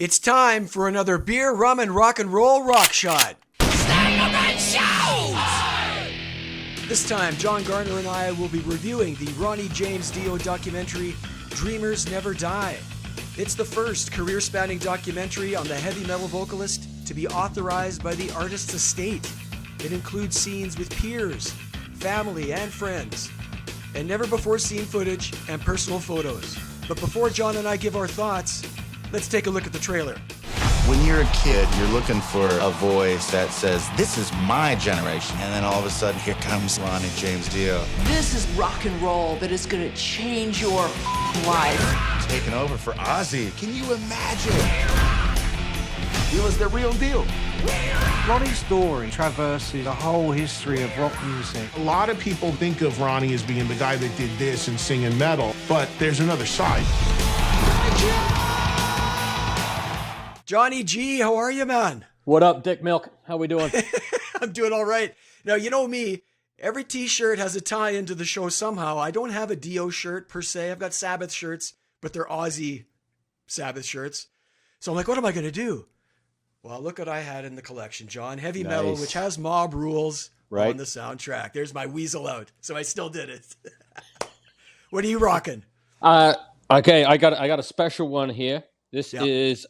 It's time for another beer, rum, and rock rock shot. This time, Jon Garner and I will be reviewing the Ronnie James Dio documentary, Dreamers Never Die. It's the first career-spanning documentary on the heavy metal vocalist to be authorized by the artist's estate. It includes scenes with peers, family, and friends, and never-before-seen footage and personal photos. But before Jon and I give our thoughts, let's take a look at the trailer. When you're a kid, you're looking for a voice that says, this is my generation. And then all of a sudden, here comes Ronnie James Dio. This is rock and roll that is going to change your life. Taking over for Ozzy. Can you imagine? He was the real deal. Ronnie's story traverses the whole history of rock music. A lot of people think of Ronnie as being the guy that did this and singing metal, but there's another side. Johnny G, how are you, man? What up, Dick Milk? How we doing? I'm doing all right. Now, you know me, every t-shirt has a tie into the show somehow. I don't have a Dio shirt per se. I've got Sabbath shirts, but they're Aussie Sabbath shirts. So I'm like, what am I going to do? Well, look what I had in the collection, Jon. Heavy metal, which has Mob Rules on the soundtrack. There's my weasel out. So I still did it. What are you rocking? Okay, I got a special one here. This is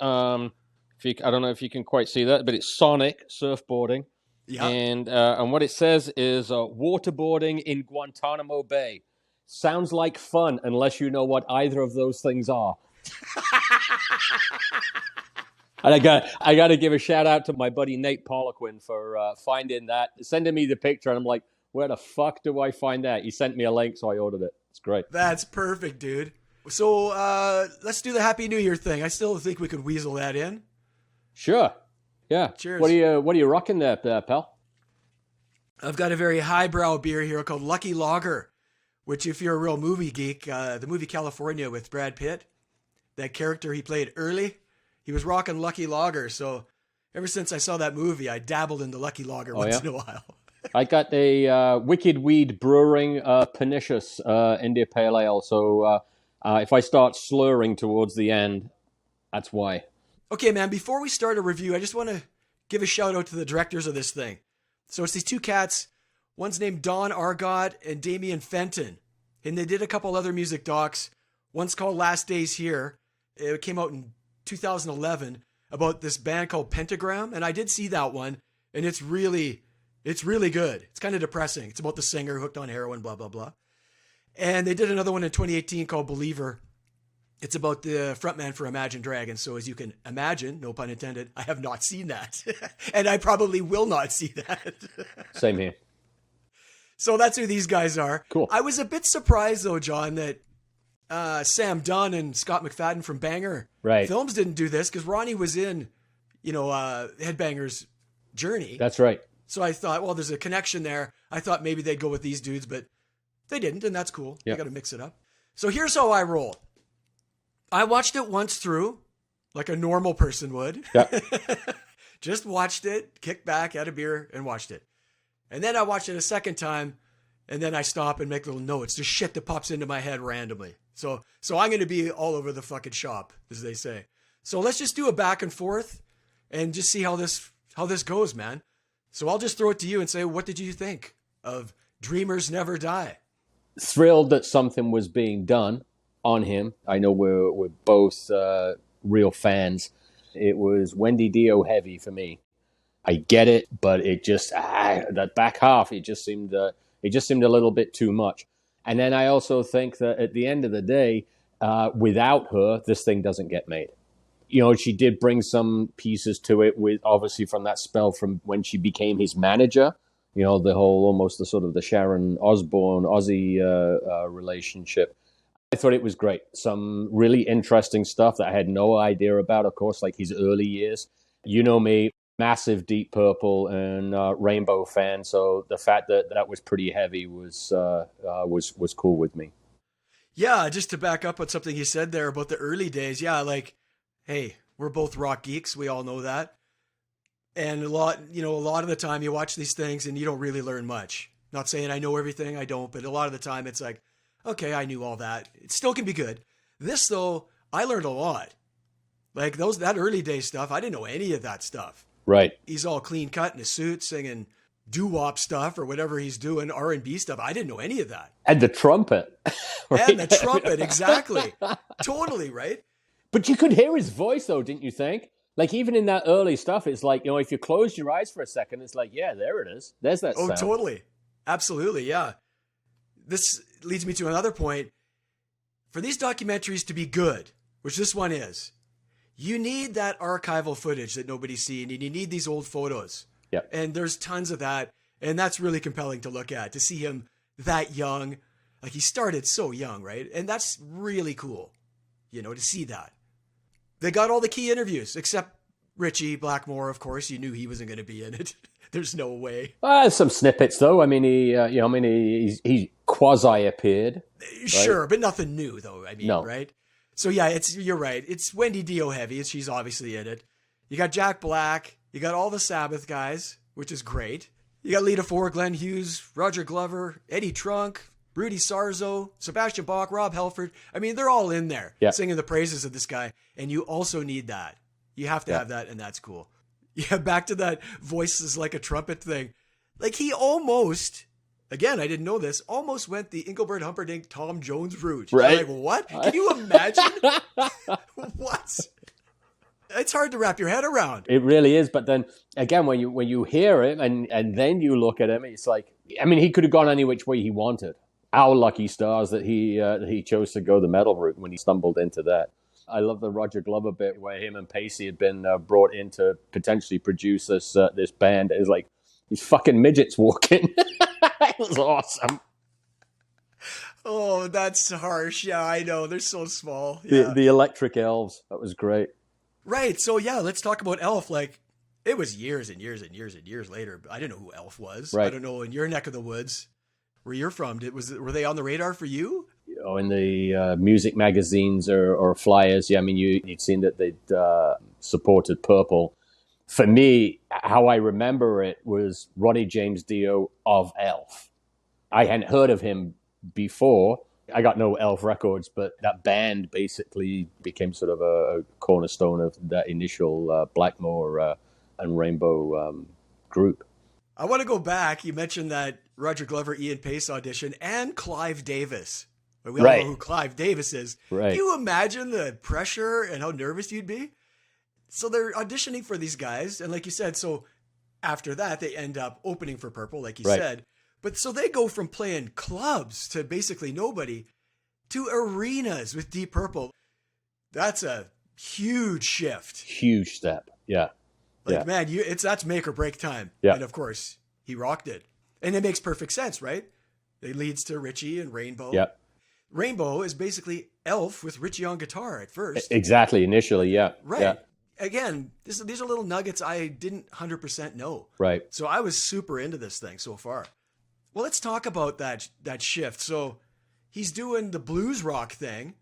I don't know if you can quite see that, but it's Sonic surfboarding. Yeah. And what it says is waterboarding in Guantanamo Bay. Sounds like fun unless you know what either of those things are. And I got to give a shout out to my buddy Nate Poliquin for finding that, sending me the picture, and I'm like, where the fuck do I find that? He sent me a link, so I ordered it. It's great. That's perfect, dude. So let's do the Happy New Year thing. I still think we could weasel that in. Sure. Yeah. Cheers. What are you rocking there, pal? I've got a very highbrow beer here called Lucky Lager, which if you're a real movie geek, the movie California with Brad Pitt, that character he played early, he was rocking Lucky Lager. So ever since I saw that movie, I dabbled in the Lucky Lager once in a while. I got a Wicked Weed Brewing Pernicious India Pale Ale. So if I start slurring towards the end, that's why. Okay, man, before we start a review, I just want to give a shout out to the directors of this thing. So it's these two cats. One's named Don Argott and Damien Fenton. And they did a couple other music docs. One's called Last Days Here. It came out in 2011 about this band called Pentagram. And I did see that one. And it's really good. It's kind of depressing. It's about the singer hooked on heroin, blah, blah, blah. And they did another one in 2018 called Believer. It's about the frontman for Imagine Dragons. So as you can imagine, no pun intended, I have not seen that. And I probably will not see that. Same here. So that's who these guys are. Cool. I was a bit surprised, though, Jon, that Sam Dunn and Scott McFadden from Banger Films didn't do this because Ronnie was in, Headbanger's Journey. That's right. So I thought, well, there's a connection there. I thought maybe they'd go with these dudes, but they didn't, and that's cool. You got to mix it up. So here's how I roll. I watched it once through, like a normal person would. Yeah. Just watched it, kicked back, had a beer, and watched it. And then I watched it a second time, and then I stop and make little notes. Just shit that pops into my head randomly. So I'm going to be all over the fucking shop, as they say. So let's just do a back and forth and just see how this goes, man. So I'll just throw it to you and say, what did you think of Dreamers Never Die? Thrilled that something was being done on him. I know we're both real fans. It was Wendy Dio heavy for me. I get it, but it just that back half, it just seemed a little bit too much. And then I also think that at the end of the day, without her, this thing doesn't get made. She did bring some pieces to it with obviously from that spell from when she became his manager. The whole almost the sort of the Sharon Osbourne Ozzy relationship. I thought it was great. Some really interesting stuff that I had no idea about, of course, like his early years. You know me, massive Deep Purple and Rainbow fan, so the fact that was pretty heavy was cool with me. Yeah, just to back up on something you said there about the early days. Yeah, like, hey, we're both rock geeks. We all know that. And a lot of the time you watch these things and you don't really learn much. Not saying I know everything, I don't, but a lot of the time it's like, okay, I knew all that. It still can be good. This, though, I learned a lot. Like that early day stuff, I didn't know any of that stuff. Right. He's all clean cut in a suit, singing doo-wop stuff or whatever he's doing, R&B stuff. I didn't know any of that. And the trumpet. Right? And the trumpet, exactly. Totally, right? But you could hear his voice, though, didn't you think? Like, even in that early stuff, it's like, if you close your eyes for a second, it's like, yeah, there it is. There's that sound. Oh, totally. Absolutely, yeah. This leads me to another point. For these documentaries to be good, which this one is, you need that archival footage that nobody's seen, and you need these old photos. Yeah. And there's tons of that, and that's really compelling to look at, to see him that young. Like, he started so young, right? And that's really cool, to see that. They got all the key interviews, except Richie Blackmore, of course. You knew he wasn't going to be in it. There's no way. Some snippets, though. I mean, he quasi appeared. Right? Sure, but nothing new, though. I mean, no. Right? So yeah, you're right. It's Wendy Dio heavy. She's obviously in it. You got Jack Black. You got all the Sabbath guys, which is great. You got Lita Ford, Glenn Hughes, Roger Glover, Eddie Trunk, Rudy Sarzo, Sebastian Bach, Rob Halford. I mean, they're all in there singing the praises of this guy. And you also need that. You have to have that, and that's cool. Yeah, back to that voices like a trumpet thing. Like, he almost, again, I didn't know this, almost went the Engelbert Humperdinck Tom Jones route. Right. Like, what? Can you imagine? What? It's hard to wrap your head around. It really is. But then again, when you hear it and then you look at him, it's like, I mean, he could have gone any which way he wanted. Our lucky stars that he chose to go the metal route when he stumbled into that. I love the Roger Glover bit where him and Pacey had been brought in to potentially produce this band. It was like these fucking midgets walking. It was awesome. Oh, that's harsh. Yeah, I know. They're so small. Yeah. The Electric Elves. That was great. Right. So yeah, let's talk about Elf. Like, it was years and years and years and years later. I didn't know who Elf was. Right. I don't know, in your neck of the woods, where you're from, were they on the radar for you? In the music magazines or flyers, yeah. I mean, you'd seen that they'd supported Purple. For me, how I remember it was Ronnie James Dio of Elf. I hadn't heard of him before. I got no Elf records, but that band basically became sort of a cornerstone of that initial Blackmore and Rainbow group. I want to go back. You mentioned that Roger Glover, Ian Pace audition, and Clive Davis. We all know who Clive Davis is. Right. Can you imagine the pressure and how nervous you'd be? So they're auditioning for these guys. And like you said, so after that, they end up opening for Purple, like you said. But so they go from playing clubs to basically nobody to arenas with Deep Purple. That's a huge shift. Huge step. Yeah. Like, man, that's make or break time. Yeah. And of course, he rocked it. And it makes perfect sense, right? It leads to Richie and Rainbow. Yeah. Rainbow is basically Elf with Richie on guitar at first. Exactly. Initially, yeah. Right. Yeah. Again, these are little nuggets I didn't 100% know. Right. So I was super into this thing so far. Well, let's talk about that shift. So he's doing the blues rock thing,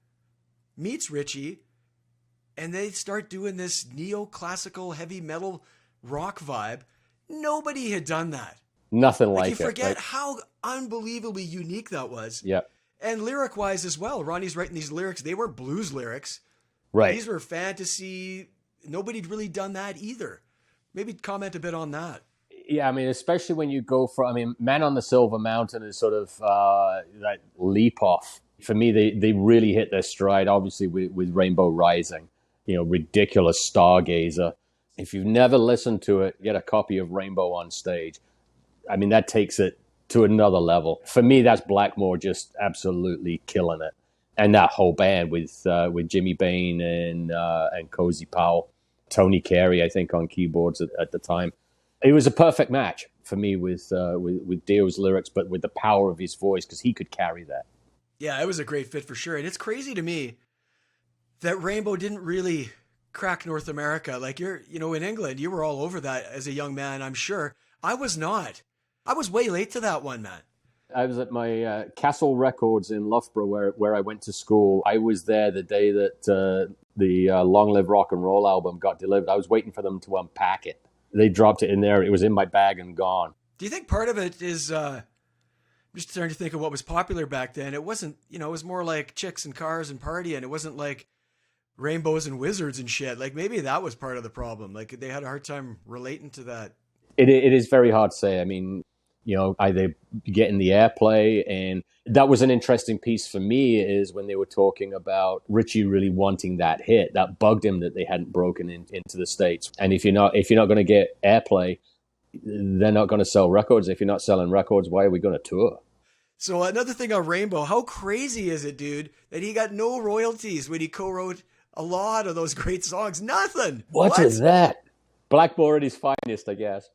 meets Richie, and they start doing this neoclassical heavy metal rock vibe. Nobody had done that. Nothing like you it. forget how unbelievably unique that was. Yeah. And lyric-wise as well. Ronnie's writing these lyrics. They were blues lyrics. Right. These were fantasy. Nobody'd really done that either. Maybe comment a bit on that. Yeah, I mean, especially when you go from, Man on the Silver Mountain is sort of that leap off. For me, they really hit their stride, obviously, with Rainbow Rising. Ridiculous Stargazer. If you've never listened to it, get a copy of Rainbow on Stage. I mean, that takes it to another level. For me, that's Blackmore just absolutely killing it. And that whole band with Jimmy Bain and Cozy Powell, Tony Carey, I think, on keyboards at the time. It was a perfect match for me with Dio's lyrics, but with the power of his voice, because he could carry that. Yeah, it was a great fit for sure. And it's crazy to me that Rainbow didn't really crack North America. Like, in England, you were all over that as a young man, I'm sure. I was not. I was way late to that one, man. I was at my Castle Records in Loughborough, where I went to school. I was there the day that the Long Live Rock and Roll album got delivered. I was waiting for them to unpack it. They dropped it in there. It was in my bag and gone. Do you think part of it is, I'm just trying to think of what was popular back then. It wasn't, it was more like chicks and cars and partying. It wasn't like rainbows and wizards and shit. Like maybe that was part of the problem. Like they had a hard time relating to that. It is very hard to say. I mean, are they getting the airplay? And that was an interesting piece for me, is when they were talking about Richie really wanting that hit. That bugged him that they hadn't broken into the States. And if you're not going to get airplay, they're not going to sell records. If you're not selling records, why are we going to tour? So another thing on Rainbow, how crazy is it, dude, that he got no royalties when he co-wrote a lot of those great songs? Nothing. What is that? Blackboard at his finest, I guess.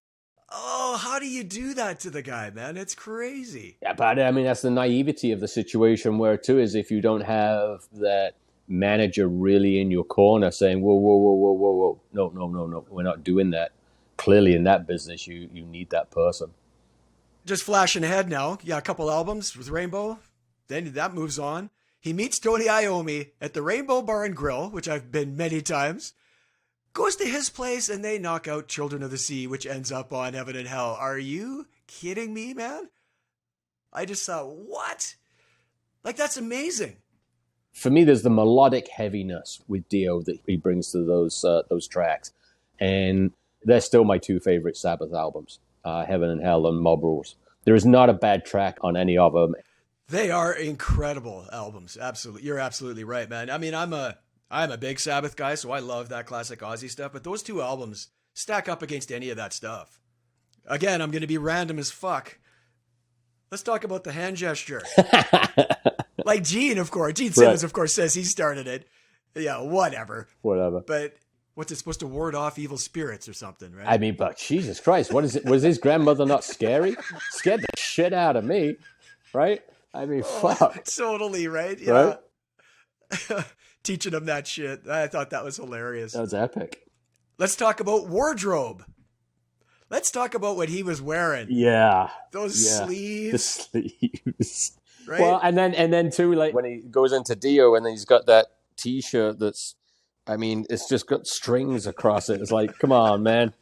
Oh, how do you do that to the guy, man? It's crazy. Yeah, but I mean, that's the naivety of the situation, where too is if you don't have that manager really in your corner saying, whoa, no, we're not doing that. Clearly in that business, you need that person. Just flashing ahead now. Yeah, a couple albums with Rainbow. Then that moves on. He meets Tony Iommi at the Rainbow Bar and Grill, which I've been many times. Goes to his place and they knock out Children of the Sea, which ends up on Heaven and Hell. Are you kidding me, man? I just thought, what? Like, that's amazing. For me, there's the melodic heaviness with Dio that he brings to those tracks. And they're still my two favorite Sabbath albums, Heaven and Hell and Mob Rules. There is not a bad track on any of them. They are incredible albums. Absolutely. You're absolutely right, man. I mean, I'm a big Sabbath guy, so I love that classic Ozzy stuff, but those two albums stack up against any of that stuff. Again, I'm going to be random as fuck. Let's talk about the hand gesture. Like Gene, of course. Gene Simmons, of course, says he started it. Yeah, whatever. But what's it supposed to ward off evil spirits or something, right? I mean, but Jesus Christ, what is it? Was his grandmother not scary? Scared the shit out of me, right? I mean, fuck. Totally, right? Yeah. Right? Teaching him that shit. I thought that was hilarious. That was epic. Let's talk about wardrobe. Let's talk about what he was wearing. Yeah. Those sleeves. The sleeves. Right? Well, and then too, like when he goes into Dio and then he's got that T-shirt that's, I mean, it's just got strings across it. It's like, come on, man.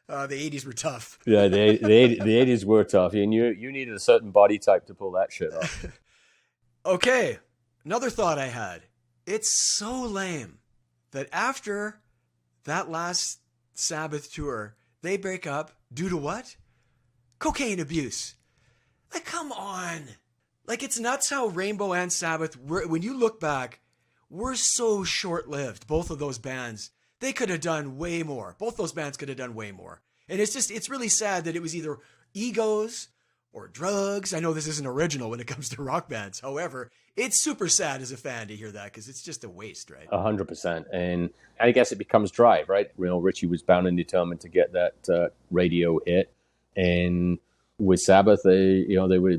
The 80s were tough. Yeah, the 80s were tough. And you needed a certain body type to pull that shit off. Okay. Another thought I had. It's so lame that after that last Sabbath tour, they break up due to what? Cocaine abuse. Like, come on. Like, it's nuts how Rainbow and Sabbath, when you look back, were so short-lived, both of those bands. They could have done way more. Both those bands could have done way more. And it's really sad that it was either egos or drugs. I know this isn't original when it comes to rock bands. However, it's super sad as a fan to hear that because it's just a waste, right? 100%. And I guess it becomes drive, right? Richie was bound and determined to get that radio hit. And with Sabbath, they were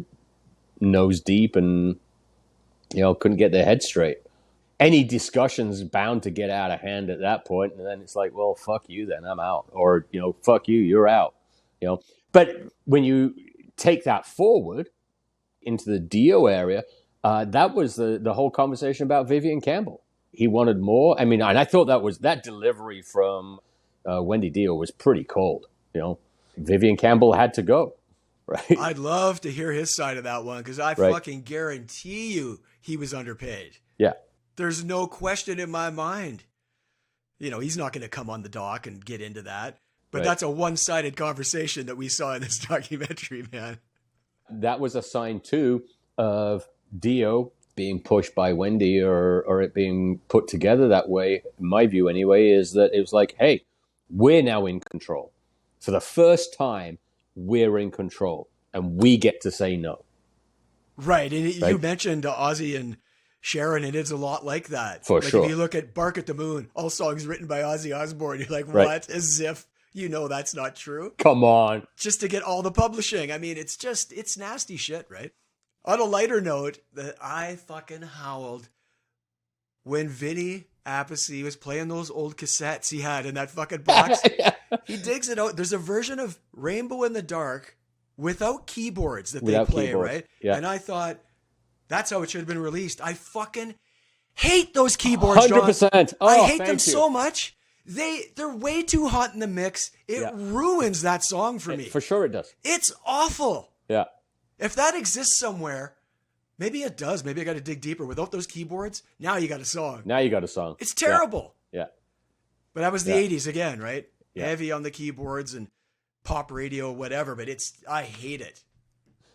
nose deep and, couldn't get their head straight. Any discussion's bound to get out of hand at that point, and then it's like, well, fuck you then, I'm out. Or, fuck you, you're out. But when you take that forward into the Dio area, that was the whole conversation about Vivian Campbell. He wanted more. I mean, and I thought that delivery from Wendy Dio was pretty cold. Vivian Campbell had to go, right? I'd love to hear his side of that one because I fucking guarantee you he was underpaid. Yeah. There's no question in my mind. He's not going to come on the dock and get into that. But that's a one-sided conversation that we saw in this documentary, man. That was a sign, too, of Dio being pushed by Wendy or it being put together that way, in my view anyway, is that it was like, hey, we're now in control. For the first time, we're in control, and we get to say no. Right, and you mentioned Ozzy and Sharon, and it's a lot like that. For sure. If you look at Bark at the Moon, all songs written by Ozzy Osbourne, you're like, what? As if that's not true. Come on. Just to get all the publishing. I mean, it's nasty shit, right? On a lighter note, that I fucking howled when Vinny Appice was playing those old cassettes he had in that fucking box. Yeah. He digs it out. There's a version of Rainbow in the Dark without keyboards that they play, keyboards. right? Yeah. And I thought, that's how it should have been released. I fucking hate those keyboards, 100%. John. Oh, I hate them you. so much. They're way too hot in the mix. It ruins that song for me. For sure it does. It's awful. Yeah. If that exists somewhere, Maybe it does. Maybe I got to dig deeper. Without those keyboards, now you got a song. Now you got a song. It's terrible. Yeah. But that was the 80s again, right? Yeah. Heavy on the keyboards and pop radio, whatever. But I hate it.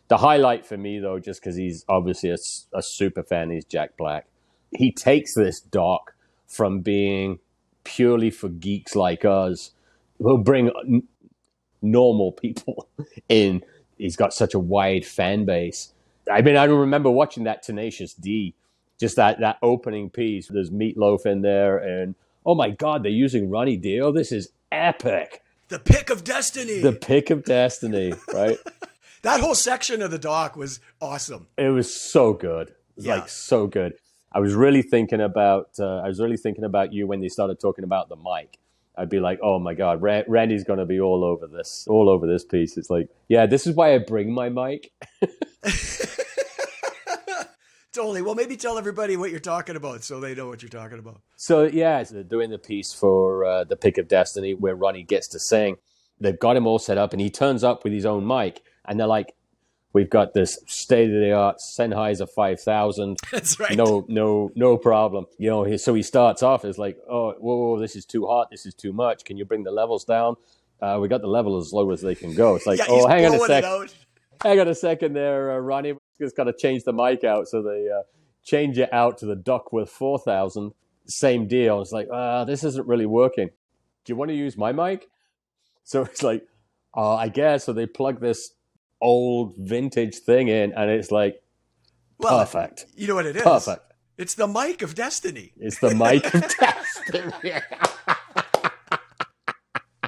The highlight for me, though, just because he's obviously a super fan, is Jack Black. He takes this doc from being purely for geeks like us. He'll bring normal people in. He's got such a wide fan base. I mean, I remember watching that Tenacious D, just that opening piece. There's Meatloaf in there, and oh my God, they're using Ronnie Dio. This is epic. The Pick of Destiny. The Pick of Destiny, right? That whole section of the doc was awesome. It was so good. It was like so good. I was really thinking about you when they started talking about the mic. I'd be like, oh my God, Randy's going to be all over this piece. It's like, yeah, this is why I bring my mic. Totally. Well, maybe tell everybody what you're talking about so they know what you're talking about. So, yeah, they're doing the piece for the Pick of Destiny where Ronnie gets to sing. They've got him all set up, and he turns up with his own mic. And they're like, we've got this state-of-the-art Sennheiser 5000. That's right. No problem. You know, so he starts off as like, oh, whoa, this is too hot. This is too much. Can you bring the levels down? We got the level as low as they can go. It's like, oh, hang on a second. Hang on a second there, Ronnie. Just got to change the mic out. So they change it out to the Duckworth 4000. Same deal. It's like, this isn't really working. Do you want to use my mic? So it's like, I guess. So they plug this old vintage thing in, and it's like, perfect. You know what it is? Perfect. It's the mic of destiny. It's the mic of destiny.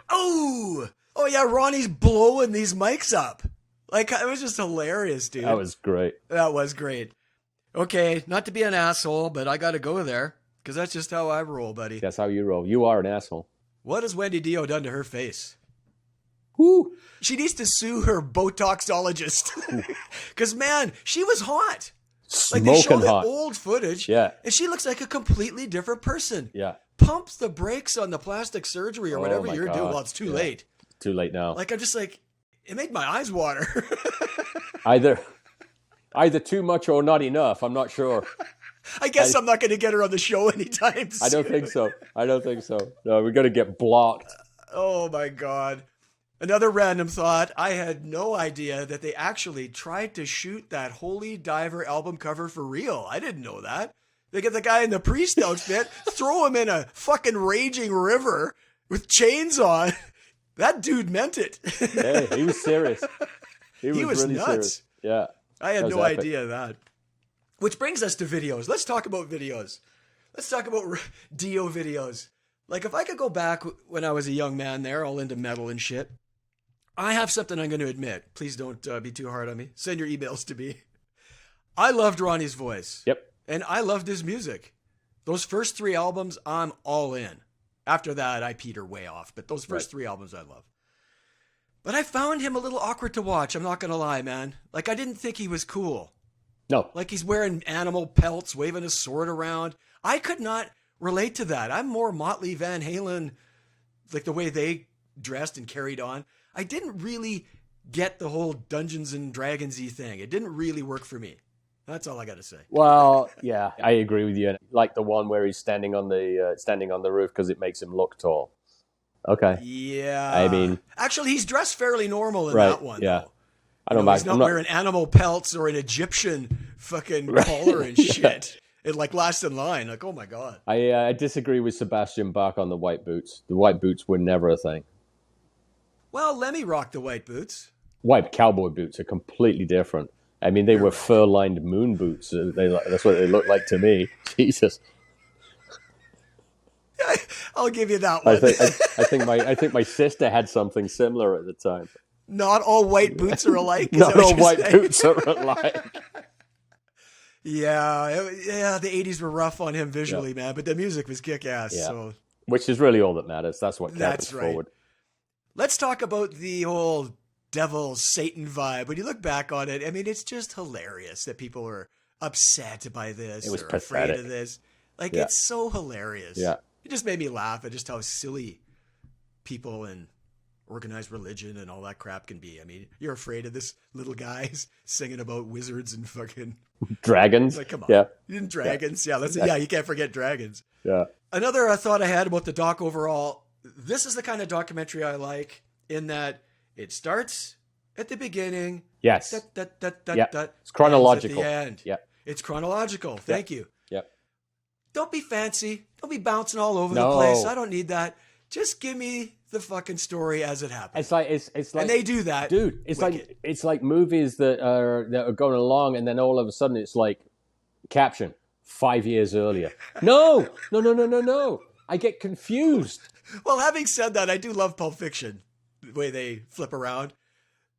Oh yeah, Ronnie's blowing these mics up. Like, it was just hilarious, dude. That was great. That was great. Okay, not to be an asshole, but I got to go there because that's just how I roll, buddy. That's how you roll. You are an asshole. What has Wendy Dio done to her face? Woo. She needs to sue her Botoxologist. Because, man, she was hot. Like, they show the old footage, and she looks like a completely different person. Yeah. Pumps the brakes on the plastic surgery or whatever you're doing. Well, it's too late. Too late now. Like, I'm just like, it made my eyes water. Either too much or not enough. I'm not sure. I guess I'm not going to get her on the show anytime soon. I don't think so. No, we're going to get blocked. Oh, my God. Another random thought. I had no idea that they actually tried to shoot that Holy Diver album cover for real. I didn't know that. They get the guy in the priest outfit, throw him in a fucking raging river with chains on. That dude meant it. Hey, he was serious. He was really nuts. Serious. Yeah. I had no idea of that. Which brings us to videos. Let's talk about videos. Let's talk about Dio videos. Like, if I could go back when I was a young man there, all into metal and shit, I have something I'm going to admit. Please don't be too hard on me. Send your emails to me. I loved Ronnie's voice. Yep. And I loved his music. Those first 3 albums, I'm all in. After that, I peter way off. But those first 3 albums I love. But I found him a little awkward to watch. I'm not going to lie, man. Like, I didn't think he was cool. No. Like, he's wearing animal pelts, waving a sword around. I could not relate to that. I'm more Motley Van Halen, like the way they dressed and carried on. I didn't really get the whole Dungeons and Dragons-y thing. It didn't really work for me. That's all I got to say. Well, yeah, I agree with you. Like the one where he's standing on the roof because it makes him look tall. Okay. Yeah. I mean, actually, he's dressed fairly normal in that one. Yeah. Though. I don't mind. He's not wearing animal pelts or an Egyptian fucking collar and shit. It like last in line. Like, oh my God. I disagree with Sebastian Bach on the white boots. The white boots were never a thing. Well, Lemmy rocked the white boots. White cowboy boots are completely different. I mean, they were fur-lined moon boots. That's what they looked like to me. Jesus. I'll give you that one. I think my sister had something similar at the time. Not all white boots are alike. Not all white boots are alike. Yeah, the 80s were rough on him visually, man, but the music was kick-ass. Yeah. So. Which is really all that matters. That's what kept us forward. Let's talk about the whole devil, Satan vibe. When you look back on it, I mean, it's just hilarious that people are upset by this or afraid of this. Like, it's so hilarious. Yeah. It just made me laugh at just how silly people and organized religion and all that crap can be. I mean, you're afraid of this little guy singing about wizards and fucking dragons. Like, come on. Yeah. Dragons. Yeah, you can't forget dragons. Yeah. Another thought I had about the doc overall, this is the kind of documentary I like in that it starts at the beginning. Yes. It's chronological. At the end. Yeah. It's chronological. Thank you. Yeah. Don't be fancy. Don't be bouncing all over the place. I don't need that. Just give me the fucking story as it happens. It's like, and they do that, dude. It's like movies that are going along, and then all of a sudden it's like caption 5 years earlier. No. I get confused. Well, having said that, I do love Pulp Fiction, the way they flip around.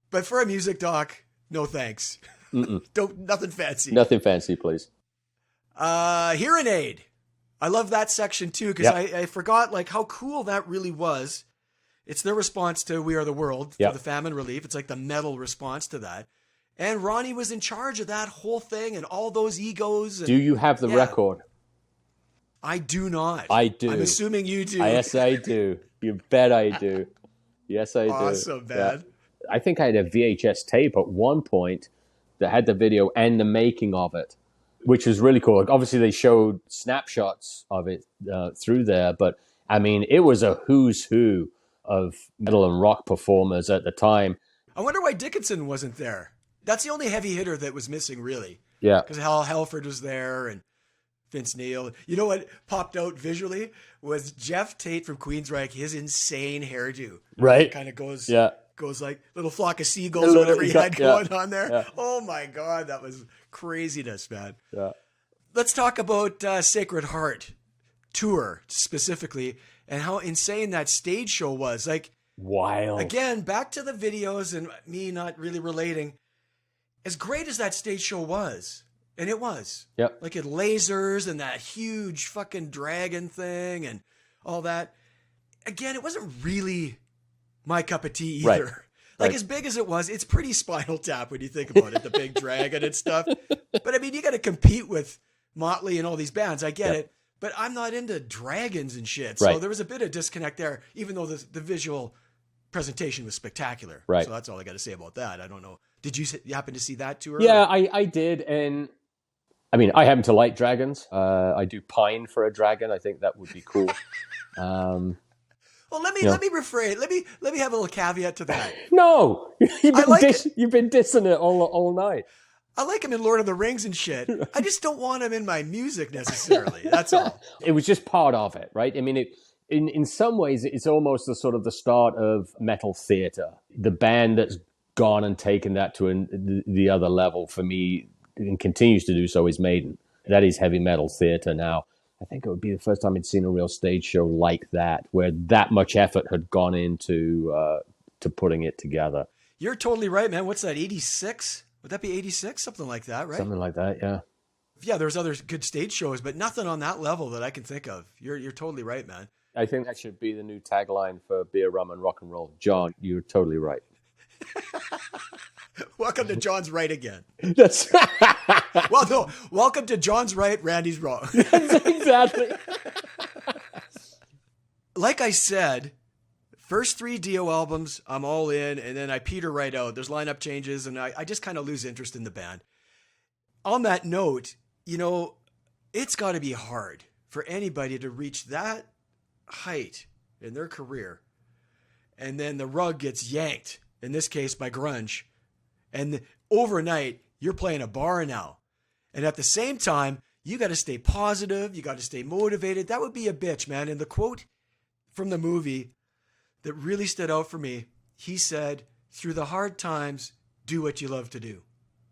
But for a music doc, no thanks. Nothing fancy. Nothing fancy, please. Hearing aid. I love that section too, because I forgot like how cool that really was. It's their response to We Are the World for the famine relief. It's like the metal response to that. And Ronnie was in charge of that whole thing and all those egos. And, do you have the record? I do not. I do. I'm assuming you do. Yes, I do. You bet I do. Yes, I do. Awesome, man. Yeah. I think I had a VHS tape at one point that had the video and the making of it, which was really cool. Like, obviously, they showed snapshots of it through there, but I mean, it was a who's who of metal and rock performers at the time. I wonder why Dickinson wasn't there. That's the only heavy hitter that was missing, really. Yeah. Because Hal Halford was there and Vince Neil. You know what popped out visually was Jeff Tate from Queensryche, his insane hairdo. Right. Kind of goes like little flock of seagulls or whatever he had going on there. Yeah. Oh my God, that was craziness, man. Yeah. Let's talk about Sacred Heart tour specifically and how insane that stage show was. Like, wild. Again, back to the videos and me not really relating. As great as that stage show was, and it was. Yep. Like, it lasers and that huge fucking dragon thing and all that. Again, it wasn't really my cup of tea either. Right. Like, as big as it was, it's pretty Spinal Tap when you think about it, the big dragon and stuff. But, I mean, you got to compete with Motley and all these bands. I get it. But I'm not into dragons and shit. So there was a bit of disconnect there, even though the visual presentation was spectacular. Right. So that's all I got to say about that. I don't know. Did you happen to see that tour? Yeah, I did. And, I mean, I happen to like dragons. I do pine for a dragon. I think that would be cool. Well, let me rephrase. Let me have a little caveat to that. No, you've been dissing it all night. I like him in Lord of the Rings and shit. I just don't want him in my music necessarily. That's all. It was just part of it, right? I mean, in some ways, it's almost the sort of the start of metal theater. The band that's gone and taken that to the other level for me and continues to do so is Maiden. That is heavy metal theater now. I think it would be the first time I'd seen a real stage show like that, where that much effort had gone into to putting it together. You're totally right, man. What's that, 86? Would that be 86? Something like that, right? Something like that, yeah. Yeah, there's other good stage shows, but nothing on that level that I can think of. You're totally right, man. I think that should be the new tagline for Beer, Rum, and Rock and Roll. John, you're totally right. Welcome to John's Right again. That's well, no. Welcome to John's Right, Randy's Wrong. Exactly. Like I said, first 3 Dio albums, I'm all in, and then I peter right out. There's lineup changes, and I just kind of lose interest in the band. On that note, it's got to be hard for anybody to reach that height in their career, and then the rug gets yanked, in this case by grunge, and overnight, you're playing a bar now. And at the same time, you got to stay positive, you got to stay motivated. That would be a bitch, man. And the quote from the movie that really stood out for me, he said, "Through the hard times, do what you love to do."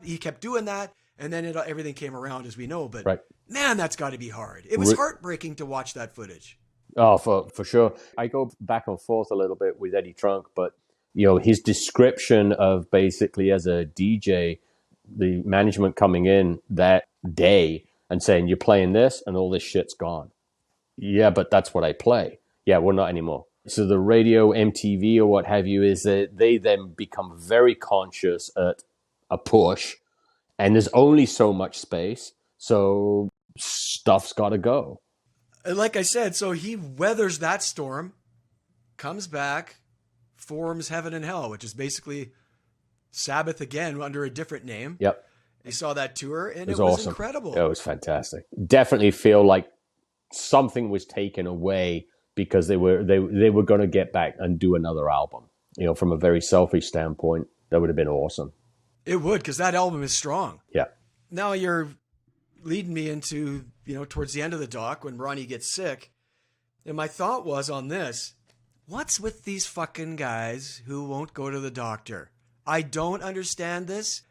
He kept doing that, and then everything came around, as we know. But man, that's got to be hard. It was heartbreaking to watch that footage. Oh, for sure. I go back and forth a little bit with Eddie Trunk, but his description of basically as a DJ, the management coming in that day and saying, "You're playing this, and all this shit's gone." Yeah, but that's what I play. Yeah, well, not anymore. So the radio, MTV, or what have you, is that they then become very conscious at a push, and there's only so much space, so stuff's got to go. And like I said, so he weathers that storm, comes back, forms Heaven and Hell, which is basically Sabbath again under a different name. Yep. I saw that tour, and it was awesome. incredible. It was fantastic. Definitely feel like something was taken away because they were going to get back and do another album. You know, from a very selfish standpoint, that would have been awesome. It would, because that album is strong. Yeah. Now you're leading me into, towards the end of the doc when Ronnie gets sick. And my thought was on this, what's with these fucking guys who won't go to the doctor? I don't understand this.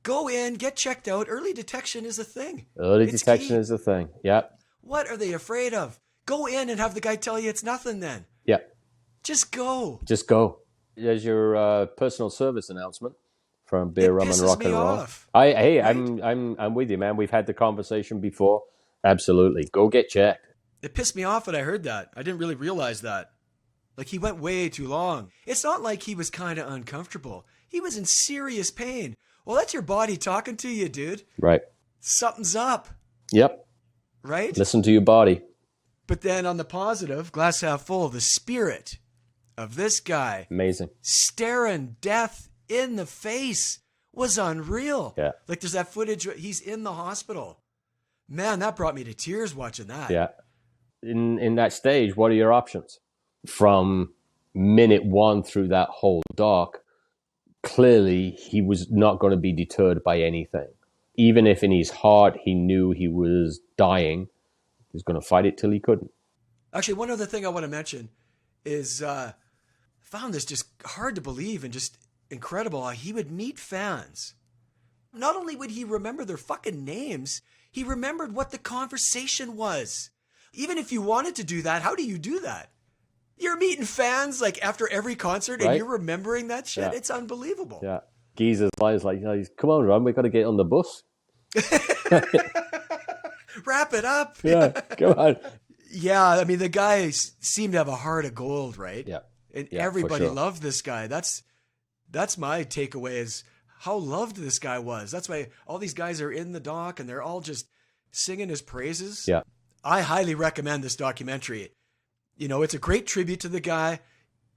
Go in, get checked out. Early detection is a thing. Early detection is a thing. Yep. What are they afraid of? Go in and have the guy tell you it's nothing then. Yep. Just go. Just go. There's your personal service announcement from Beer, Rum, and Rock and Roll. Right? I'm with you, man. We've had the conversation before. Absolutely. Go get checked. It pissed me off when I heard that. I didn't really realize that. Like, he went way too long. It's not like he was kind of uncomfortable. He was in serious pain. Well, that's your body talking to you, dude. Right. Something's up. Yep. Right? Listen to your body. But then on the positive, glass half full, the spirit of this guy Amazing. staring death in the face was unreal. Yeah. Like, there's that footage, he's in the hospital. Man, that brought me to tears watching that. Yeah. In that stage, what are your options? From minute one through that whole doc, clearly he was not going to be deterred by anything. Even if in his heart he knew he was dying, he was going to fight it till he couldn't. Actually, one other thing I want to mention is I found this just hard to believe and just incredible how he would meet fans. Not only would he remember their fucking names, he remembered what the conversation was. Even if you wanted to do that, how do you do that? You're meeting fans like after every concert and Right. you're remembering that shit. Yeah. It's unbelievable. Yeah. Geezer's lies like, come on, Ron, we got to get on the bus. Wrap it up. Yeah, come on. Yeah, I mean, the guy seemed to have a heart of gold, right? Yeah. And Yeah, for everybody sure. loved this guy. That's my takeaway is how loved this guy was. That's why all these guys are in the doc and they're all just singing his praises. Yeah. I highly recommend this documentary. It's a great tribute to the guy.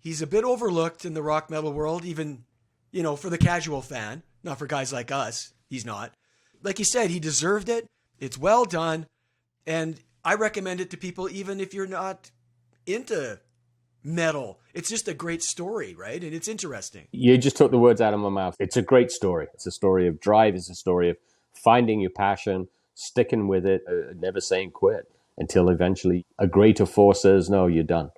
He's a bit overlooked in the rock metal world, even, for the casual fan, not for guys like us. He's not. Like you said, he deserved it. It's well done. And I recommend it to people, even if you're not into metal. It's just a great story, right? And it's interesting. You just took the words out of my mouth. It's a great story. It's a story of drive. It's a story of finding your passion, sticking with it, never saying quit until eventually a greater force says, no, you're done.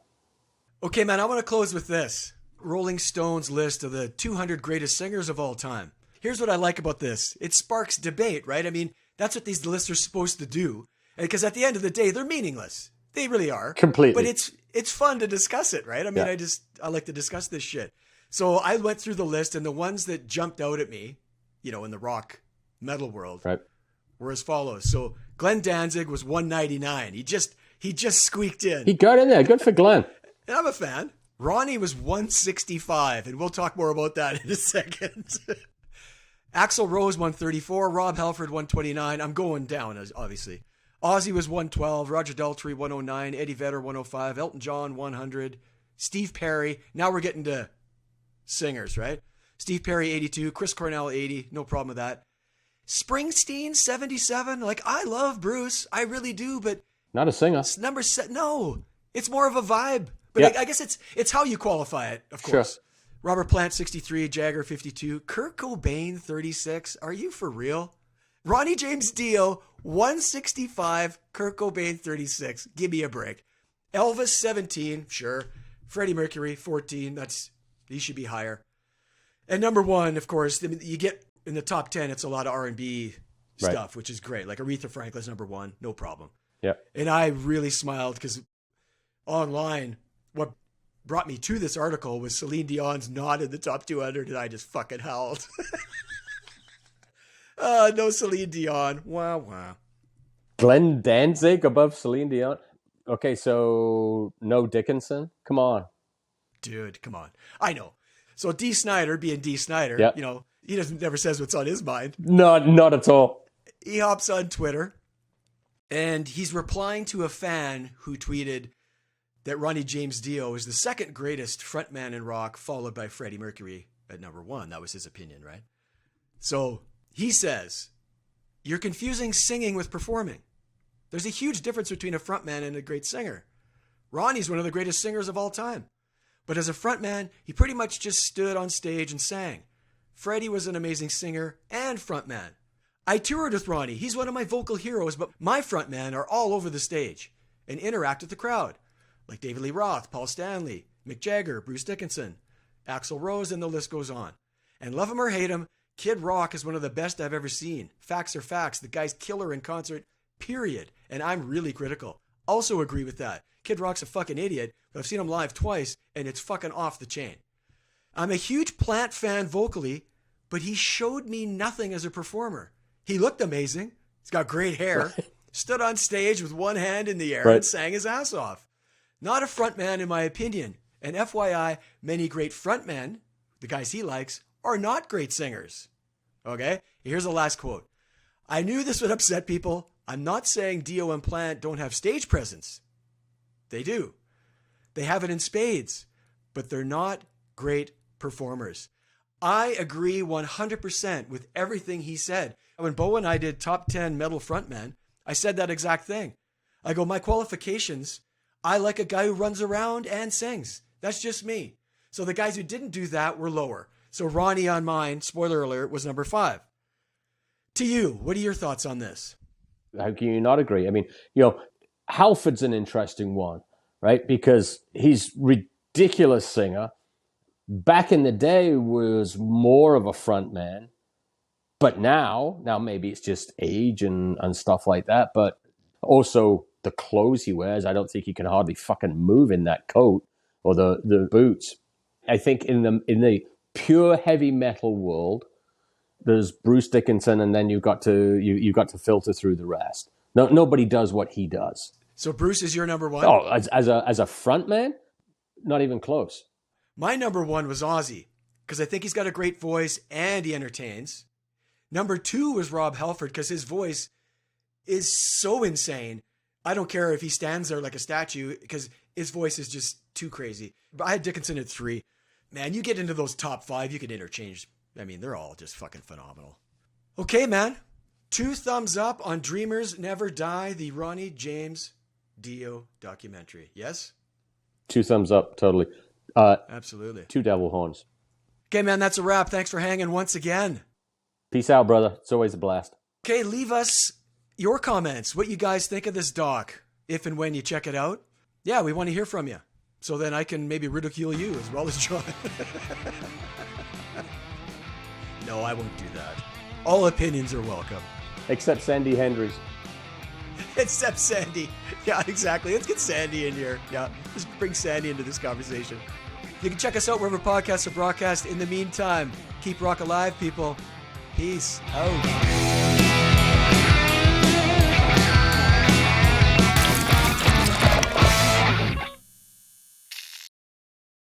Okay, man, I want to close with this. Rolling Stone's list of the 200 greatest singers of all time. Here's what I like about this. It sparks debate, right? I mean, that's what these lists are supposed to do. Because at the end of the day, they're meaningless. They really are. Completely. But it's fun to discuss it, right? I mean, Yeah. I like to discuss this shit. So I went through the list, and the ones that jumped out at me, in the rock metal world, Right. were as follows. So Glenn Danzig was 199. He just squeaked in. He got in there. Good for Glenn. And I'm a fan. Ronnie was 165, and we'll talk more about that in a second. Axl Rose 134, Rob Halford 129. I'm going down, obviously. Ozzy was 112, Roger Daltrey 109, Eddie Vedder 105, Elton John 100, Steve Perry. Now we're getting to singers, right? Steve Perry 82, Chris Cornell 80, no problem with that. Springsteen 77. Like, I love Bruce, I really do, but Not a singer. no, it's more of a vibe. But Yeah. I guess it's how you qualify it, of course. Sure. Robert Plant 63, Jagger 52, Kurt Cobain 36. Are you for real? Ronnie James Dio 165, Kurt Cobain 36. Give me a break. Elvis 17, sure. Freddie Mercury 14. He should be higher. And number one, of course, you get in the top 10. It's a lot of R&B Right. stuff, which is great. Like Aretha Franklin's number one, no problem. Yeah. And I really smiled because online, what brought me to this article was Celine Dion's not in the top 200, and I just fucking howled. No Celine Dion. Wah, wah. Glenn Danzig above Celine Dion. Okay, so no Dickinson. Come on. Dude, come on. I know. So D. Snyder, being D. Snyder, Yeah. he never says what's on his mind. Not at all. He hops on Twitter, and he's replying to a fan who tweeted, that Ronnie James Dio is the second greatest frontman in rock, followed by Freddie Mercury at number 1. That was his opinion, right? So he says, you're confusing singing with performing. There's a huge difference between a frontman and a great singer. Ronnie's one of the greatest singers of all time. But as a frontman, he pretty much just stood on stage and sang. Freddie was an amazing singer and frontman. I toured with Ronnie. He's one of my vocal heroes, but my frontmen are all over the stage and interact with the crowd, like David Lee Roth, Paul Stanley, Mick Jagger, Bruce Dickinson, Axl Rose, and the list goes on. And love him or hate him, Kid Rock is one of the best I've ever seen. Facts are facts. The guy's killer in concert, period. And I'm really critical. Also agree with that. Kid Rock's a fucking idiot, but I've seen him live twice, and it's fucking off the chain. I'm a huge Plant fan vocally, but he showed me nothing as a performer. He looked amazing. He's got great hair. Stood on stage with one hand in the air and sang his ass off. Not a frontman in my opinion. And FYI, many great frontmen, the guys he likes, are not great singers. Okay? Here's the last quote. I knew this would upset people. I'm not saying Dio and Plant don't have stage presence. They do. They have it in spades, but they're not great performers. I agree 100% with everything he said. When Bo and I did top 10 metal frontmen, I said that exact thing. I go, my qualifications, I like a guy who runs around and sings. That's just me. So the guys who didn't do that were lower. So Ronnie on mine, spoiler alert, was number 5. To you, what are your thoughts on this? How can you not agree? I mean, Halford's an interesting one, right? Because he's ridiculous singer. Back in the day was more of a front man. But now maybe it's just age and stuff like that. But also the clothes he wears, I don't think he can hardly fucking move in that coat or the boots. I think in the pure heavy metal world, there's Bruce Dickinson, and then you've got to filter through the rest. No, nobody does what he does. So Bruce is your number 1? Oh, as a front man, not even close. My number 1 was Ozzy, because I think he's got a great voice and he entertains. Number 2 was Rob Halford, because his voice is so insane. I don't care if he stands there like a statue, because his voice is just too crazy. But I had Dickinson at 3. Man, you get into those top 5, you can interchange. I mean, they're all just fucking phenomenal. Okay, man. 2 thumbs up on Dreamers Never Die, the Ronnie James Dio documentary. Yes? 2 thumbs up, totally. Absolutely. 2 devil horns. Okay, man, that's a wrap. Thanks for hanging once again. Peace out, brother. It's always a blast. Okay, leave us your comments, what you guys think of this doc, if and when you check it out. Yeah, we want to hear from you. So then I can maybe ridicule you as well as John. No, I won't do that. All opinions are welcome. Except Sandy Hendry's. Except Sandy. Yeah, exactly. Let's get Sandy in here. Yeah, let's bring Sandy into this conversation. You can check us out wherever podcasts are broadcast. In the meantime, keep rock alive, people. Peace out.